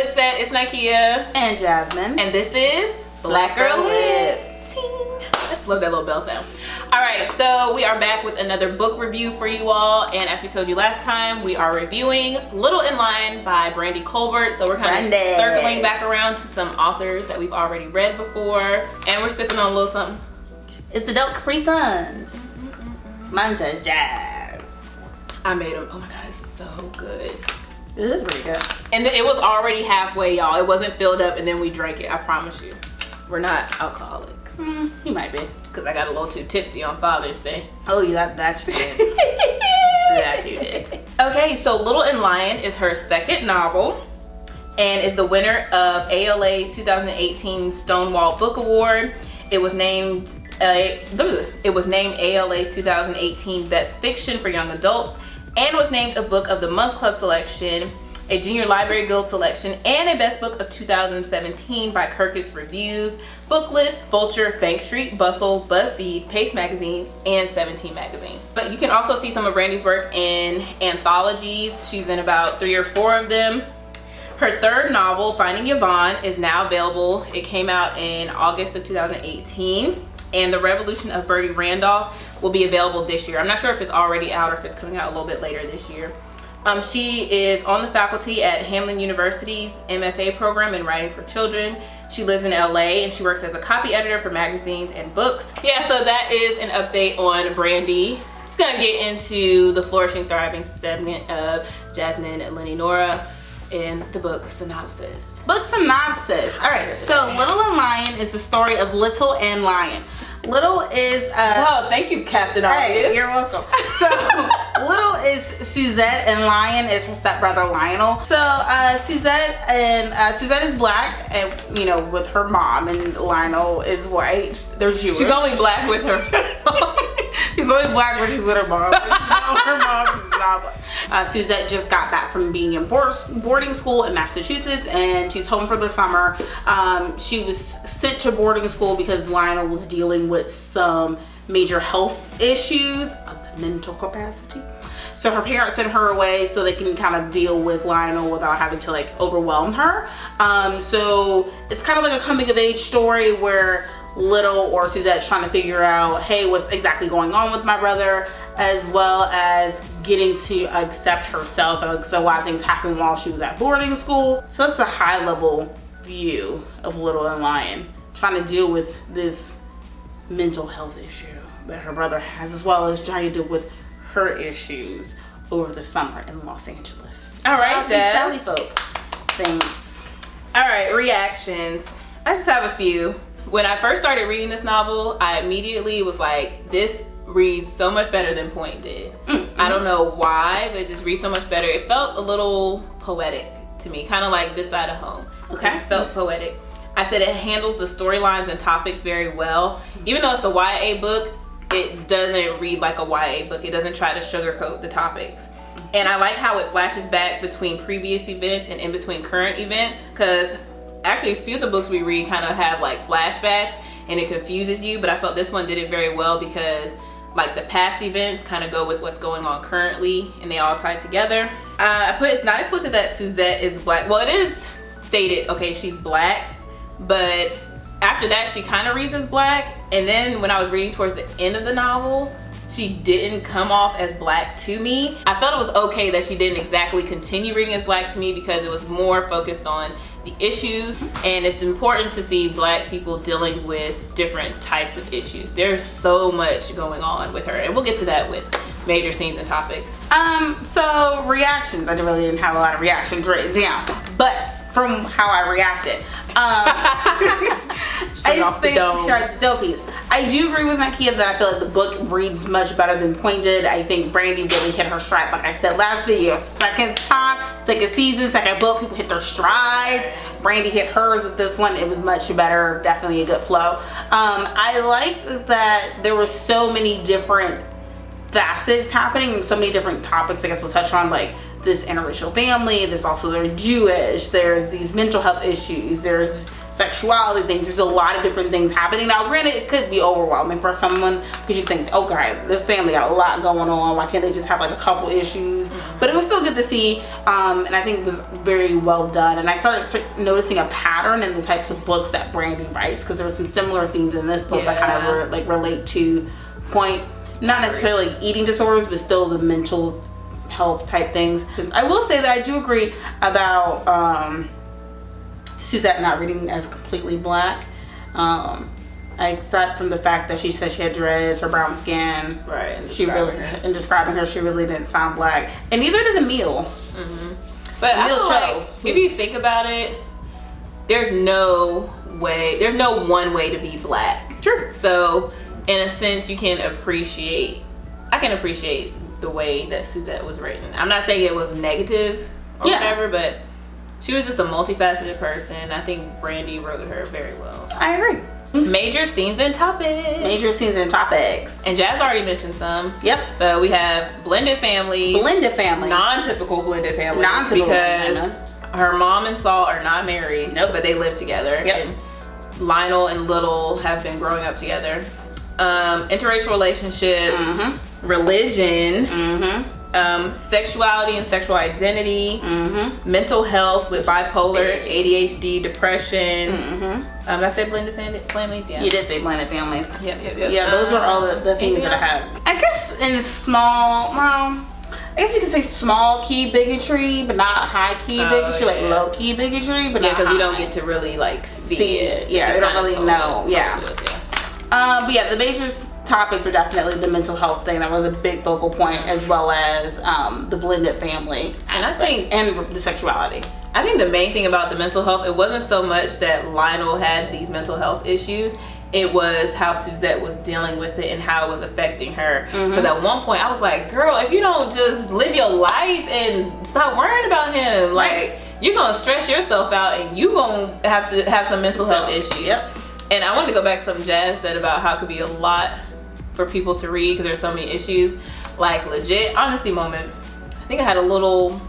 Lit Set. It's Kea and Jasmine, and this is Black Girl Lit. I just love that little bell sound. All right, so we are back with another book review for you all, and as we told you last time, we are reviewing Little in Line by Brandy Colbert. So we're kind of circling back around to some authors that we've already read before, and we're sipping on a little something. It's adult Capri Suns. Mine says Jazz. I made them. Oh my god, it's so good. It is pretty good. And it was already halfway, y'all. It wasn't filled up and then we drank it. I promise you. We're not alcoholics. You might be. Because I got a little too tipsy on Father's Day. Oh, yeah, that you did. That you did. Okay, so Little in Lion is her second novel and is the winner of ALA's 2018 Stonewall Book Award. It was named ALA's 2018 Best Fiction for Young Adults and was named a Book of the Month Club selection, a Junior Library Guild selection, and a Best Book of 2017 by Kirkus Reviews, Booklist, Vulture, Bank Street, Bustle, BuzzFeed, Pace Magazine, and 17 Magazine. But you can also see some of Brandy's work in anthologies. She's in about 3 or 4 of them. Her third novel, Finding Yvonne, is now available. It came out in August of 2018. And The Revolution of Birdie Randolph will be available this year. I'm not sure if it's already out or if it's coming out a little bit later this year. She is on the faculty at Hamline University's MFA program in writing for children. She lives in LA and she works as a copy editor for magazines and books. Yeah, so that is an update on Brandy. Just gonna get into the flourishing, thriving segment of Jasmine and Lenny Nora in the book synopsis. Book synopsis. All right, so Little and Lion is the story of Little and Lion. Little is oh, thank you, Captain Obvious. Hey, you're welcome. So Little is Suzette and Lion is her stepbrother Lionel. So Suzette is black, and you know, with her mom, and Lionel is white. They're Jewish. She's only black with her. She's only black when she's with her mom. Her mom is not black. Suzette just got back from being in boarding school in Massachusetts, and she's home for the summer. She was sent to boarding school because Lionel was dealing with some major health issues of the mental capacity. So her parents sent her away so they can kind of deal with Lionel without having to like overwhelm her. So it's kind of like a coming of age story where Little or Suzette's trying to figure out, hey, what's exactly going on with my brother, as well as getting to accept herself, because a lot of things happened while she was at boarding school. So that's a high level view of Little and Lion, trying to deal with this mental health issue that her brother has, as well as trying to deal with her issues over the summer in Los Angeles. All right, Jazz. Valley folk. Thanks. All right, reactions. I just have a few. When I first started reading this novel, I immediately was like, this reads so much better than Point did. I don't know why, but it just reads so much better. It felt a little poetic to me, kind of like This Side of Home. Okay. It felt poetic. I said it handles the storylines and topics very well. Even though it's a YA book, it doesn't read like a YA book. It doesn't try to sugarcoat the topics. And I like how it flashes back between previous events and in between current events, because actually a few of the books we read kind of have like flashbacks and it confuses you, but I felt this one did it very well because like the past events kind of go with what's going on currently and they all tie together. I put it's not explicit that Suzette is black. Well, it is stated, okay, she's black, but after that she kind of reads as black, and then when I was reading towards the end of the novel, she didn't come off as black to me. I felt it was okay that she didn't exactly continue reading as black to me because it was more focused on the issues, and it's important to see black people dealing with different types of issues. There's so much going on with her, and we'll get to that with major scenes and topics. So reactions. I really didn't have a lot of reactions written down, but from how I reacted, Straight off the dome. The dopies. I do agree with Kea that I feel like the book reads much better than Point did. I think Brandy really hit her stride. Like I said last video, second season, second book, people hit their strides. Brandy hit hers with this one. It was much better, definitely a good flow. I liked that there were so many different facets happening, so many different topics I guess we'll touch on, like this interracial family, there's also they're Jewish, there's these mental health issues, there's sexuality things. There's a lot of different things happening. Now, granted, it could be overwhelming for someone because you think, oh god, this family got a lot going on. Why can't they just have like a couple issues? But it was still good to see, and I think it was very well done. And I started noticing a pattern in the types of books that Brandy writes, because there were some similar themes in this book that kind of relate to not necessarily like eating disorders, but still the mental health type things. I will say that I do agree about Suzette not reading as completely black, except from the fact that she said she had dreads, her brown skin. Right. In describing her, she really didn't sound black, and neither did Emile. But I feel like if you think about it, there's no one way to be black. True. So in a sense, I can appreciate the way that Suzette was written. I'm not saying it was negative or whatever, but she was just a multifaceted person. I think Brandy wrote her very well. I agree. Major scenes and topics. And Jazz already mentioned some. Yep. So we have blended families. Non-typical blended families. Because her mom and Saul are not married, but they live together. Yep. And Lionel and Little have been growing up together. Interracial relationships. Religion. Sexuality and sexual identity. Mental health with bipolar, ADHD, depression. Did I say blended families? Yeah. You did say blended families. Yep. Yeah, those are all the things that I have. I guess in I guess you could say small key bigotry, but not high key bigotry, like low key bigotry, but not because you don't get to really like see it. Yeah, you don't really know. But yeah, the major topics were definitely the mental health thing. That was a big focal point, as well as the blended family aspect, and the sexuality. I think the main thing about the mental health, it wasn't so much that Lionel had these mental health issues. It was how Suzette was dealing with it and how it was affecting her. Because at one point I was like, girl, if you don't just live your life and stop worrying about him, like you're gonna stress yourself out and you gonna have to have some mental health issues. And I wanted to go back to something Jazz said about how it could be a lot for people to read because there's so many issues. Like legit honesty moment. I think I had a little,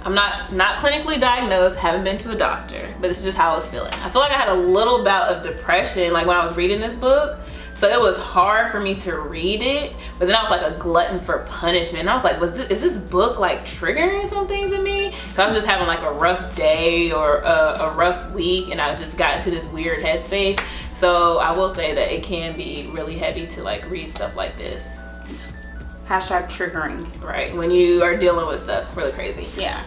I'm not clinically diagnosed, haven't been to a doctor, but this is just how I was feeling. I feel like I had a little bout of depression like when I was reading this book. So it was hard for me to read it, but then I was like a glutton for punishment. And I was like, is this book like triggering some things in me? So I was just having like a rough day or a rough week, and I just got into this weird headspace. So I will say that it can be really heavy to like read stuff like this. Hashtag triggering. Right, when you are dealing with stuff really crazy. Yeah.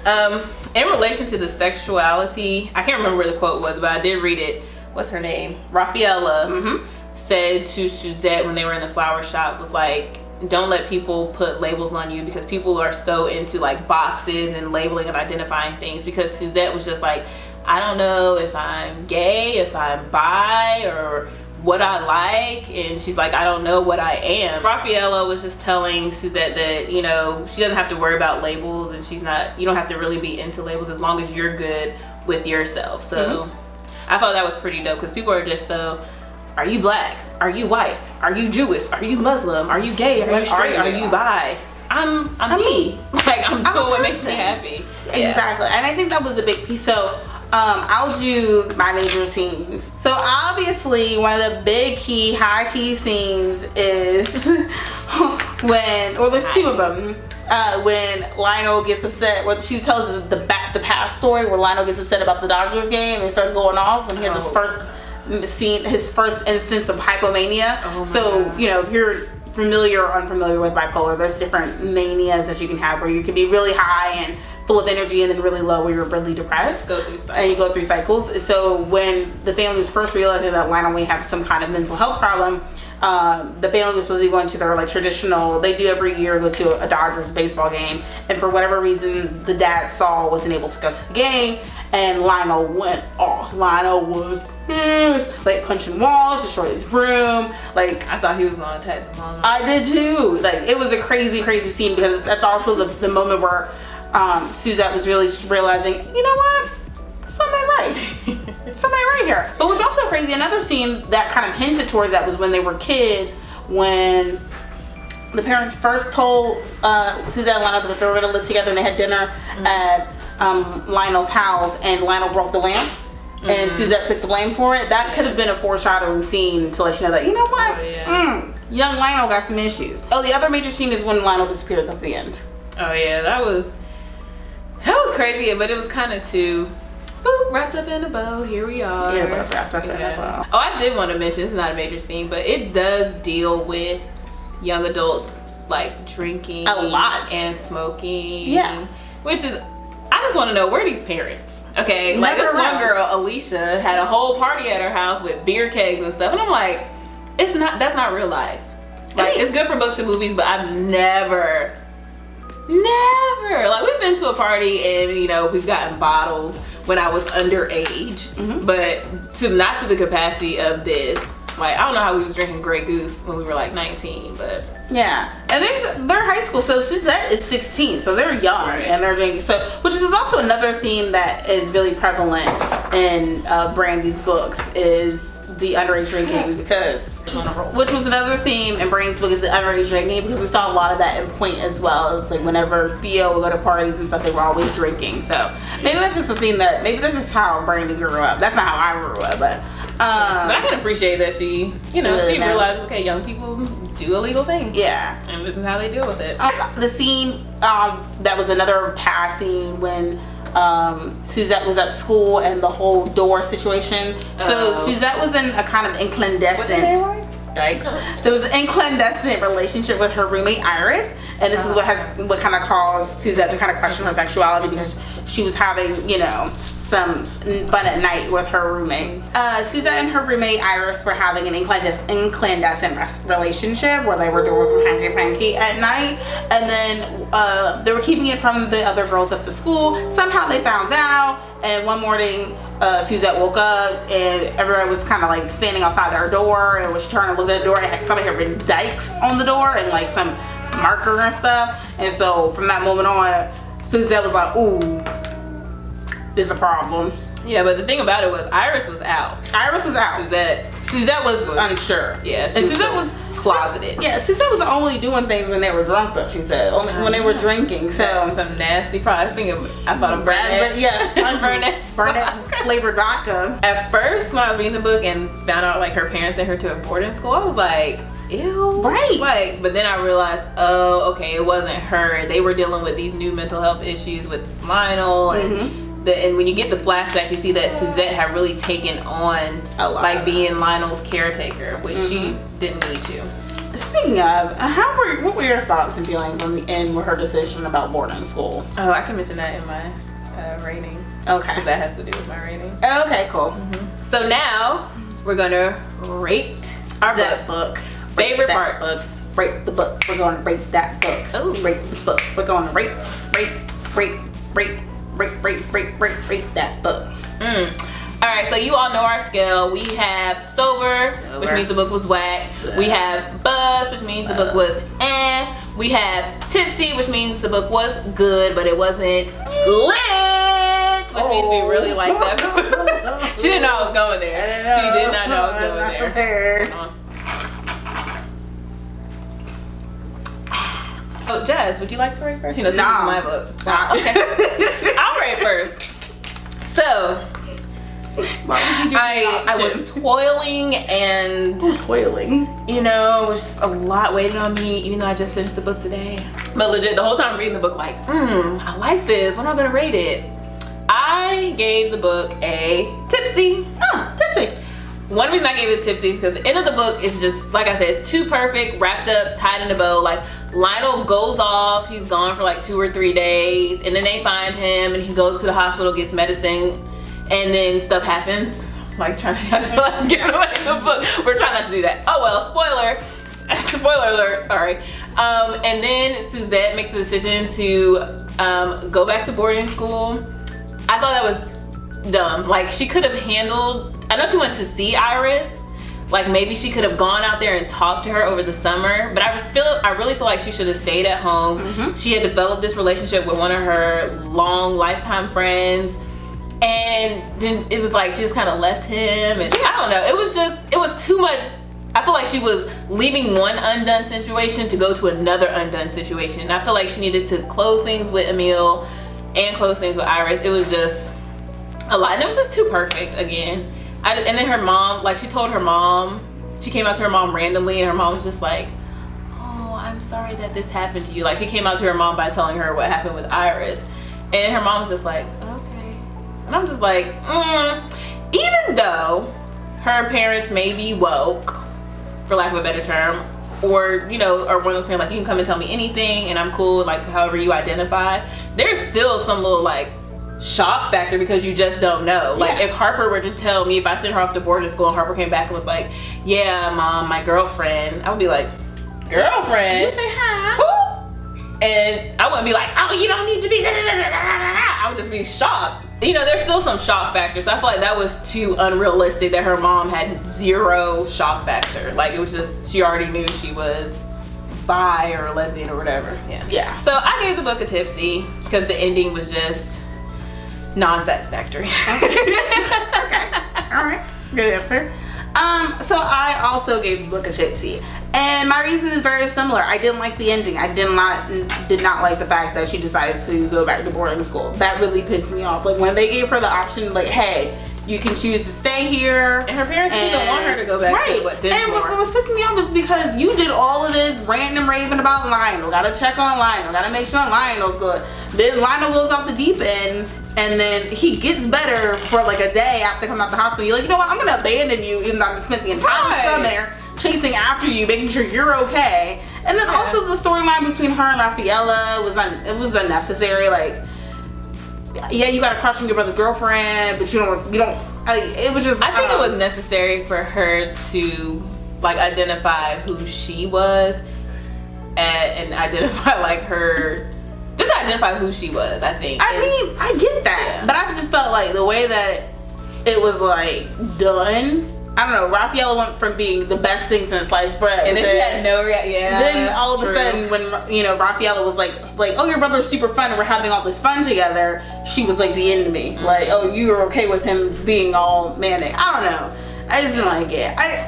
In relation to the sexuality, I can't remember where the quote was, but I did read it. What's her name? Raffaella said to Suzette when they were in the flower shop, was like, don't let people put labels on you, because people are so into like boxes and labeling and identifying things. Because Suzette was just like, I don't know if I'm gay, if I'm bi, or what I like, and she's like, I don't know what I am. Raffaella was just telling Suzette that, you know, she doesn't have to worry about labels, and you don't have to really be into labels as long as you're good with yourself. So I thought that was pretty dope, because people are just so, are you black? Are you white? Are you Jewish? Are you Muslim? Are you gay? Are you straight? Are you bi? I'm me. Like, I'm doing what makes me happy. Exactly. And I think that was a big piece. So I'll do my major scenes. So obviously one of the big key, high key scenes is there's two of them. When Lionel gets upset, she tells us the past story where Lionel gets upset about the Dodgers game and starts going off when he has his first instance of hypomania. So, you know, if you're familiar or unfamiliar with bipolar, there's different manias that you can have where you can be really high and full of energy, and then really low where you're really depressed. And you go through cycles. So when the family was first realizing that Lionel may have some kind of mental health problem, the family was supposed to be going to their like traditional, they do every year, go to a Dodgers baseball game, and for whatever reason the dad Saul wasn't able to go to the game, and Lionel went off. Lionel was pissed, like punching walls, destroyed his room. Like, I thought he was gonna attack the mom. I did too. Like, it was a crazy scene, because that's also the moment where Suzette was really realizing, you know what, somebody right here. But what's also crazy, another scene that kind of hinted towards that was when they were kids, when the parents first told Suzette and Lionel that they were going to live together, and they had dinner at Lionel's house, and Lionel broke the lamp. and Suzette took the blame for it. That could have been a foreshadowing scene to let you know that, you know what, young Lionel got some issues. Oh, the other major scene is when Lionel disappears at the end. Oh yeah, that was crazy, but it was kind of too wrapped up in a bow. Here we are. Yeah, it was wrapped up in a bow. Oh, I did want to mention, this is not a major scene, but it does deal with young adults like drinking a lot and smoking. Yeah, which is, I just want to know, where are these parents? Okay, like this one girl, Alicia, had a whole party at her house with beer kegs and stuff, and I'm like, that's not real life. Like, it's good for books and movies, but I've never, like, we've been to a party and, you know, we've gotten bottles when I was underage, but not to the capacity of this. Like, I don't know how we was drinking Grey Goose when we were like 19, but yeah. And they're high school, so Suzette is 16, so they're young, and they're drinking. So, which is also another theme that is really prevalent in Brandy's books, is the underage drinking, because, which was another theme in Brandy's book, is the underage drinking, because we saw a lot of that in Point as well. It's like whenever Theo would go to parties and stuff, they were always drinking. So maybe that's just the theme maybe that's just how Brandy grew up. That's not how I grew up, but I can appreciate that she, you know, she realizes, okay, young people do illegal things. Yeah. And this is how they deal with it. The scene, that was another past scene when Suzette was at school and the whole door situation. So Suzette was in a kind of incandescent, there was an incandescent relationship with her roommate Iris, and this is what kind of caused Suzette to kind of question her sexuality, because she was having, you know, some fun at night with her roommate. Suzette and her roommate Iris were having an incandescent relationship where they were doing some hanky-panky at night, and then they were keeping it from the other girls at the school. Somehow they found out, and one morning Suzette woke up and everyone was kind of like standing outside their door, and when she turned and looked at the door, somebody had written Dykes on the door and like some marker and stuff. And so from that moment on, Suzette was like, ooh, is a problem. Yeah, but the thing about it was Iris was out. Suzette was unsure. Yeah, and Suzette was closeted. Yeah, Suzette was only doing things when they were drunk, though. She said only when they were drinking. So some nasty products. I thought of Burnett. Yes, Burnett flavored vodka. At first, when I was reading the book and found out like her parents sent her to a boarding school, I was like, ew. Right. Like, but then I realized, oh, okay, it wasn't her. They were dealing with these new mental health issues with Lionel and. And when you get the flashback, you see that Suzette had really taken on like being Lionel's caretaker, which she didn't need to. Speaking of, what were your thoughts and feelings on the end with her decision about boarding school? Oh, I can mention that in my rating. Okay. Because that has to do with my rating. Okay, cool. So now we're gonna rate our book. Favorite part. Rate the book. We're gonna rate that book. Oh. Rate the book. We're gonna rate that book. Alright, so you all know our scale. We have sober, which means the book was whack. We have buzz, which means the book was eh. We have tipsy, which means the book was good, but it wasn't lit, which means we really like that book. She didn't know I was going there. She did not know I was going there. Oh, Jazz, would you like to rate first? You know, this is my book. Okay. I'll rate first. So, I was toiling and you know, it was just a lot waiting on me, even though I just finished the book today. But legit, the whole time reading the book, like, I like this. When am I gonna rate it? I gave the book a tipsy. Tipsy. One reason I gave it tipsy is because the end of the book is just, like I said, it's too perfect, wrapped up, tied in a bow. Like, Lionel goes off, he's gone for like 2 or 3 days, and then they find him and he goes to the hospital, gets medicine, and then stuff happens. Like, trying to get away in the book. We're trying not to do that. Oh well, spoiler alert, sorry. And then Suzette makes the decision to go back to boarding school. I thought that was dumb. Like, she could have handled, I know she went to see Iris, like maybe she could have gone out there and talked to her over the summer, but I really feel like she should have stayed at home. She had developed this relationship with one of her long lifetime friends, and then it was like she just kind of left him, and I don't know, it was too much. I feel like she was leaving one undone situation to go to another undone situation, and I feel like she needed to close things with Emil and close things with Iris. It was just a lot, and it was just too perfect again. And then her mom, like, she told her mom, she came out to her mom randomly, and her mom was just like, oh, I'm sorry that this happened to you. Like, she came out to her mom by telling her what happened with Iris, and her mom was just like, okay. And I'm just like, even though her parents may be woke, for lack of a better term, or, you know, or one of those parents, like, you can come and tell me anything and I'm cool, like, however you identify, there's still some little, like, shock factor because you just don't know. Like, if Harper were to tell me, if I sent her off to boarding school and Harper came back and was like, yeah, mom, my girlfriend, I would be like, girlfriend? You say hi. Who? And I wouldn't be like, oh, you don't need to be, I would just be shocked. You know, there's still some shock factor, so I feel like that was too unrealistic that her mom had zero shock factor. Like, it was just, she already knew she was bi or lesbian or whatever. Yeah. So I gave the book a tipsy because the ending was just non-satisfactory. Okay. All right. Good answer. So I also gave the book a tipsy, and my reason is very similar. I didn't like the ending. I did not like the fact that she decided to go back to boarding school. That really pissed me off. Like, when they gave her the option, like, hey, you can choose to stay here, and her parents didn't want her to go back to what Dinsmore. And what was pissing me off is because you did all of this ranting and raving about Lionel. Gotta check on Lionel. Gotta make sure Lionel's good. Then Lionel goes off the deep end, and then he gets better for like a day after coming out the hospital. You're like, you know what, I'm gonna abandon you, even though I spent the entire summer chasing after you, making sure you're okay. And then also the storyline between her and Rafaela was unnecessary. Like, yeah, you got a crush on your brother's girlfriend, but you don't. It was just. I think it was necessary for her to like identify who she was, and identify like her. Just identify who she was, I think. I mean, I get that, but I just felt like the way that it was like done. I don't know. Rafaela went from being the best thing since sliced bread, and then she had no reaction. Yeah. Then all of a sudden, when Rafaela was like, oh, your brother's super fun, and we're having all this fun together, she was like the enemy. Mm-hmm. Like, oh, you were okay with him being all manic. I don't know. I just didn't like it. I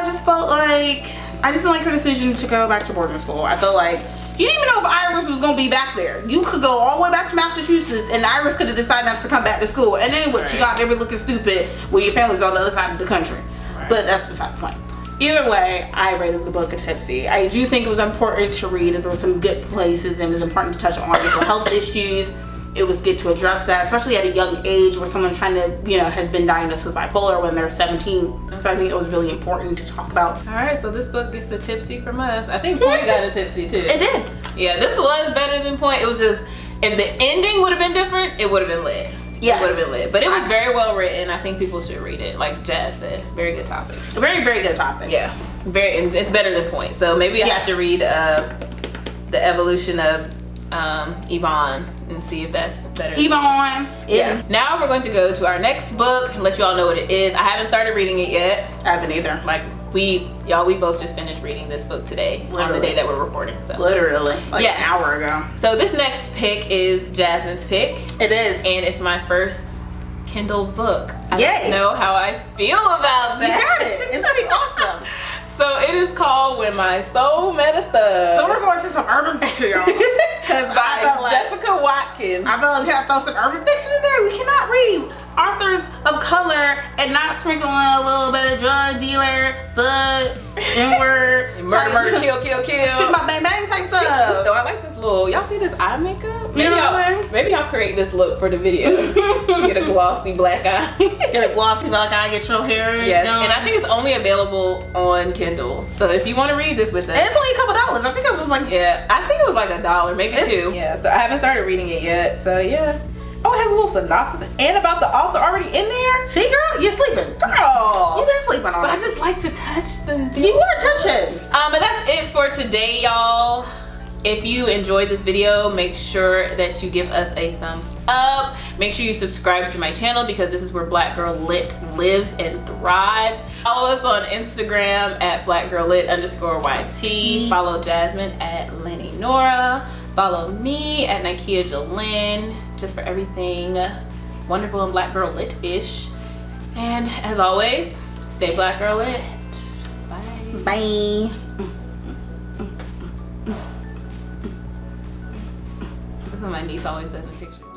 just felt like I just didn't like her decision to go back to boarding school. I felt like. You didn't even know if Iris was gonna be back there. You could go all the way back to Massachusetts, and Iris could have decided not to come back to school. And then what? Right. You got there looking stupid when your family's on the other side of the country. Right. But that's beside the point. Either way, I rated the book a tipsy. I do think it was important to read, and there were some good places, and it was important to touch on mental health issues. It was good to address that, especially at a young age where someone's trying to, has been diagnosed with bipolar when they're 17. So I think it was really important to talk about. All right, so this book gets a tipsy from us. I think Point got a tipsy too. It did. Yeah, this was better than Point. It was just, if the ending would have been different, it would have been lit. Yes. It would have been lit. But it was very well written. I think people should read it. Like Jazz said, very good topic. Very, very good topic. Yeah, and it's better than Point. So maybe I have to read the evolution of Yvonne and see if that's better. Yvonne. Yeah. Now we're going to go to our next book and let you all know what it is. I haven't started reading it yet. I haven't either. Like we both just finished reading this book today. Literally. On the day that we're recording. So literally. Like an hour ago. So this next pick is Jasmine's pick. It is. And it's my first Kindle book. I don't know how I feel about that. You got it. It's gonna be awesome. So it is called When My Soul Met a Thug. So we're going to see some urban fiction, y'all. Because by Jessica Watkins. I felt like we had to throw some urban fiction in there. We cannot read authors of color and not sprinkle in a little bit of drug dealer, thug, N-word, murder, kill, shoot my bang bang type stuff. Though I like this little. Y'all see this eye makeup? Maybe I'll create this look for the video. Get a glossy black eye. Get a glossy black eye. Get your hair done. And I think it's only available on Kindle. So if you want to read this with us, and it's only a couple dollars. I think it was like I think it was like $1, maybe $2. Yeah. So I haven't started reading it yet. So yeah. Oh, it has a little synopsis and about the author already in there. See, girl, you're sleeping. Girl, you've been sleeping on it. But I just like to touch them. You are touching. And that's it for today, y'all. If you enjoyed this video, make sure that you give us a thumbs up. Make sure you subscribe to my channel because this is where Black Girl Lit lives and thrives. Follow us on Instagram at blackgirllit_YT. Follow Jasmine at Lenny Nora. Follow me at Kea Jalen, just for everything wonderful and Black Girl Lit-ish. And as always, stay Black Girl Lit. Bye. Bye. That's what my niece always does in pictures.